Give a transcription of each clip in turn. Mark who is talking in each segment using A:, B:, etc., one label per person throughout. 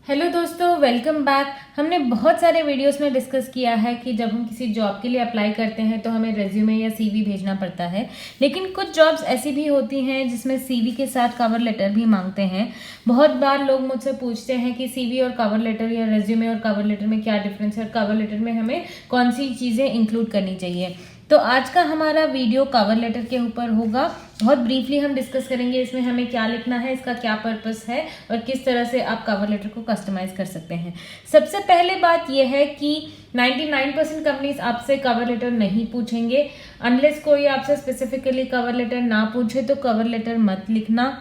A: Hello दोस्तों, welcome back. हमने बहुत सारे वीडियोस में डिस्कस किया है कि जब हम किसी जॉब के लिए अप्लाई करते हैं तो हमें रेज्यूमे या सीवी भेजना पड़ता है। लेकिन कुछ जॉब्स ऐसी भी होती हैं जिसमें सीवी के साथ कवर लेटर भी मांगते हैं। बहुत बार लोग मुझसे पूछते हैं कि सीवी और कवर लेटर या रेज्यूमे और कवर लेटर में क्या डिफरेंस है और कवर लेटर में हमें कौन सी चीज़ें इंक्लूड करनी चाहिए। तो आज का हमारा वीडियो कवर लेटर के ऊपर होगा। बहुत ब्रीफली हम डिस्कस करेंगे इसमें हमें क्या लिखना है, इसका क्या पर्पस है और किस तरह से आप कवर लेटर को कस्टमाइज कर सकते हैं। सबसे पहले बात यह है कि 99% कंपनीज आपसे कवर लेटर नहीं पूछेंगे। अनलेस कोई आपसे स्पेसिफिकली कवर लेटर ना पूछे तो कवर लेटर मत लिखना।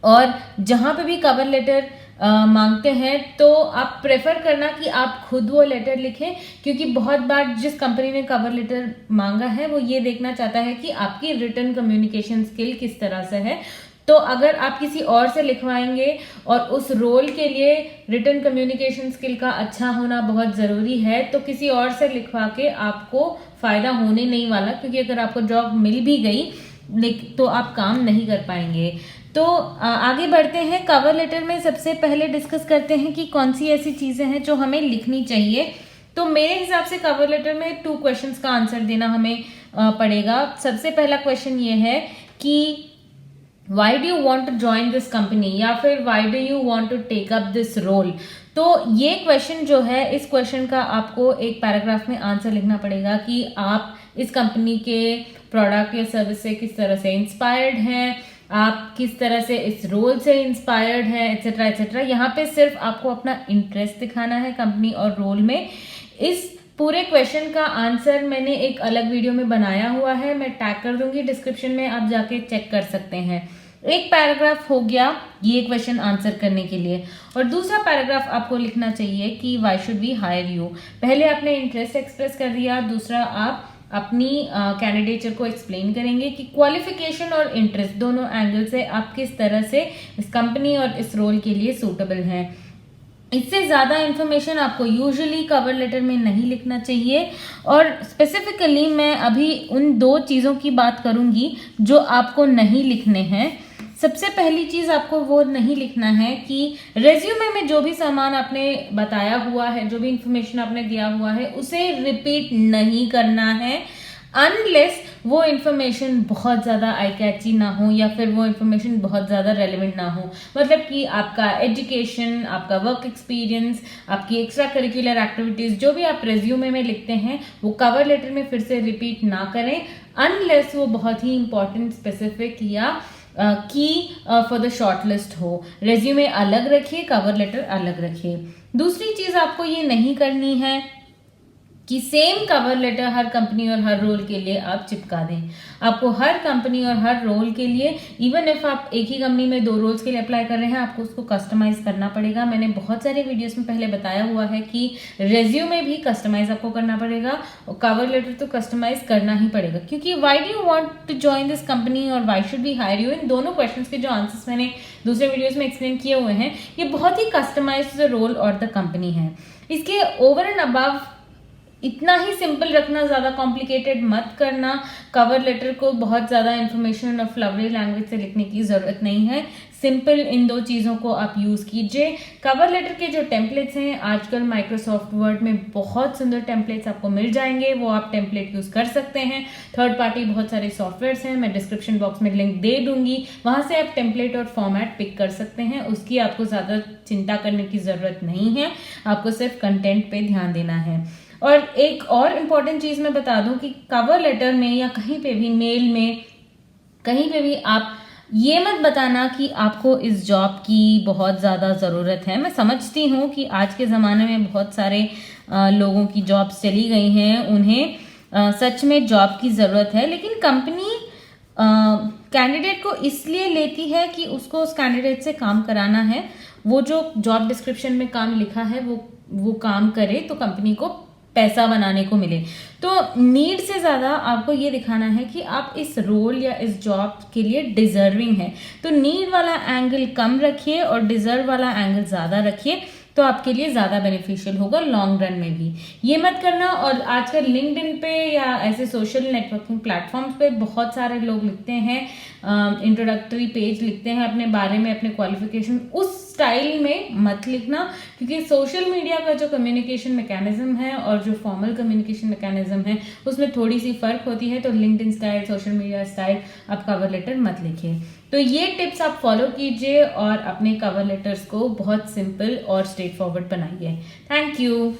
A: और जहाँ पे भी कवर लेटर मांगते हैं तो आप प्रेफर करना कि आप खुद वो लेटर लिखें, क्योंकि बहुत बार जिस कंपनी ने कवर लेटर मांगा है वो ये देखना चाहता है कि आपकी रिटन कम्युनिकेशन स्किल किस तरह से है। तो अगर आप किसी और से लिखवाएंगे और उस रोल के लिए रिटन कम्युनिकेशन स्किल का अच्छा होना बहुत ज़रूरी है, तो किसी और से लिखवा के आपको फ़ायदा होने नहीं वाला, क्योंकि अगर आपको जॉब मिल भी गई तो आप काम नहीं कर पाएंगे। तो आगे बढ़ते हैं। कवर लेटर में सबसे पहले डिस्कस करते हैं कि कौन सी ऐसी चीज़ें हैं जो हमें लिखनी चाहिए। तो मेरे हिसाब से कवर लेटर में 2 क्वेश्चंस का आंसर देना हमें पड़ेगा। सबसे पहला क्वेश्चन ये है कि why do you want to join this company, या फिर why do you want to take up this role. तो ये क्वेश्चन जो है, इस क्वेश्चन का आपको एक पैराग्राफ में आंसर लिखना पड़ेगा कि आप इस कंपनी के प्रोडक्ट या सर्विस से किस तरह से इंस्पायर्ड हैं, आप किस तरह से इस रोल से इंस्पायर्ड है, एटसेट्रा एटसेट्रा। यहाँ पे सिर्फ आपको अपना इंटरेस्ट दिखाना है कंपनी और रोल में। इस पूरे क्वेश्चन का आंसर मैंने एक अलग वीडियो में बनाया हुआ है, मैं टैग कर दूंगी डिस्क्रिप्शन में, आप जाके चेक कर सकते हैं। एक पैराग्राफ हो गया ये क्वेश्चन आंसर करने के लिए, और दूसरा पैराग्राफ आपको लिखना चाहिए कि why should we hire you. पहले आपने इंटरेस्ट एक्सप्रेस कर दिया, दूसरा आप अपनी कैंडिडेचर को एक्सप्लेन करेंगे कि क्वालिफिकेशन और इंटरेस्ट दोनों एंगल से आप किस तरह से इस कंपनी और इस रोल के लिए सूटेबल हैं। इससे ज़्यादा इन्फॉर्मेशन आपको यूजुअली कवर लेटर में नहीं लिखना चाहिए। और स्पेसिफिकली मैं अभी उन 2 चीज़ों की बात करूंगी जो आपको नहीं लिखने हैं। सबसे पहली चीज़ आपको वो नहीं लिखना है कि रेज्यूमे में जो भी सामान आपने बताया हुआ है, जो भी इंफॉर्मेशन आपने दिया हुआ है, उसे रिपीट नहीं करना है, अनलेस वो इन्फॉर्मेशन बहुत ज़्यादा आई कैची ना हो या फिर वो इन्फॉर्मेशन बहुत ज़्यादा रेलेवेंट ना हो। मतलब कि आपका एजुकेशन, आपका वर्क एक्सपीरियंस, आपकी एक्स्ट्रा करिकुलर एक्टिविटीज़ जो भी आप रेज्यूमे में लिखते हैं वो कवर लेटर में फिर से रिपीट ना करें, अनलेस वो बहुत ही इंपॉर्टेंट, स्पेसिफिक या की फॉर द शॉर्ट लिस्ट हो। रेज्यूमे अलग रखिए, कवर लेटर अलग रखिए। दूसरी चीज़ आपको ये नहीं करनी है कि सेम कवर लेटर हर कंपनी और हर रोल के लिए आप चिपका दें। आपको हर कंपनी और हर रोल के लिए, इवन इफ आप एक ही कंपनी में 2 रोल्स के लिए अप्लाई कर रहे हैं, आपको उसको कस्टमाइज करना पड़ेगा। मैंने बहुत सारे वीडियोस में पहले बताया हुआ है कि रेज्यूमे भी कस्टमाइज आपको करना पड़ेगा और कवर लेटर तो कस्टमाइज करना ही पड़ेगा, क्योंकि why do you want to join this company और why should we hire you, इन दोनों क्वेश्चन के जो आंसर्स मैंने दूसरे वीडियोज में एक्सप्लेन किए हुए हैं, ये बहुत ही कस्टमाइज द रोल और द कंपनी है। इसके ओवर एंड अबव इतना ही सिंपल रखना, ज़्यादा कॉम्प्लिकेटेड मत करना। कवर लेटर को बहुत ज़्यादा इन्फॉर्मेशन और फ्लवरी लैंग्वेज से लिखने की ज़रूरत नहीं है। सिंपल इन 2 चीज़ों को आप यूज़ कीजिए। कवर लेटर के जो टेम्पलेट्स हैं, आजकल माइक्रोसॉफ्ट वर्ड में बहुत सुंदर टेम्पलेट्स आपको मिल जाएंगे, वो आप टेम्पलेट यूज़ कर सकते हैं। थर्ड पार्टी बहुत सारे सॉफ्टवेयर्स हैं, मैं डिस्क्रिप्शन बॉक्स में लिंक दे दूंगी, वहाँ से आप टेम्पलेट और फॉर्मेट पिक कर सकते हैं। उसकी आपको ज़्यादा चिंता करने की ज़रूरत नहीं है, आपको सिर्फ कंटेंट पे ध्यान देना है। और एक और इम्पॉर्टेंट चीज़ मैं बता दूं कि कवर लेटर में या कहीं पे भी, मेल में, कहीं पे भी आप ये मत बताना कि आपको इस जॉब की बहुत ज़्यादा ज़रूरत है। मैं समझती हूँ कि आज के ज़माने में बहुत सारे लोगों की जॉब्स चली गई हैं, उन्हें सच में जॉब की ज़रूरत है, लेकिन कंपनी कैंडिडेट को इसलिए लेती है कि उसको उस कैंडिडेट से काम कराना है। वो जो जॉब डिस्क्रिप्शन में काम लिखा है वो काम करे तो कंपनी को पैसा बनाने को मिले। तो नीड से ज़्यादा आपको ये दिखाना है कि आप इस रोल या इस जॉब के लिए डिजर्विंग है। तो नीड वाला एंगल कम रखिए और डिजर्व वाला एंगल ज़्यादा रखिए, तो आपके लिए ज़्यादा बेनिफिशियल होगा लॉन्ग रन में भी। ये मत करना। और आजकल लिंक्डइन पे या ऐसे सोशल नेटवर्किंग प्लेटफॉर्म्स पे बहुत सारे लोग लिखते हैं इंट्रोडक्टरी पेज लिखते हैं अपने बारे में, अपने क्वालिफिकेशन, उस स्टाइल में मत लिखना, क्योंकि सोशल मीडिया का जो कम्युनिकेशन मैकेनिज्म है और जो फॉर्मल कम्युनिकेशन मैकेनिज्म है उसमें थोड़ी सी फर्क होती है। तो LinkedIn style, social media style आप कवर लेटर मत लिखिए। तो ये टिप्स आप फॉलो कीजिए और अपने कवर लेटर्स को बहुत सिंपल और स्ट्रेट फॉरवर्ड बनाइए। Thank you.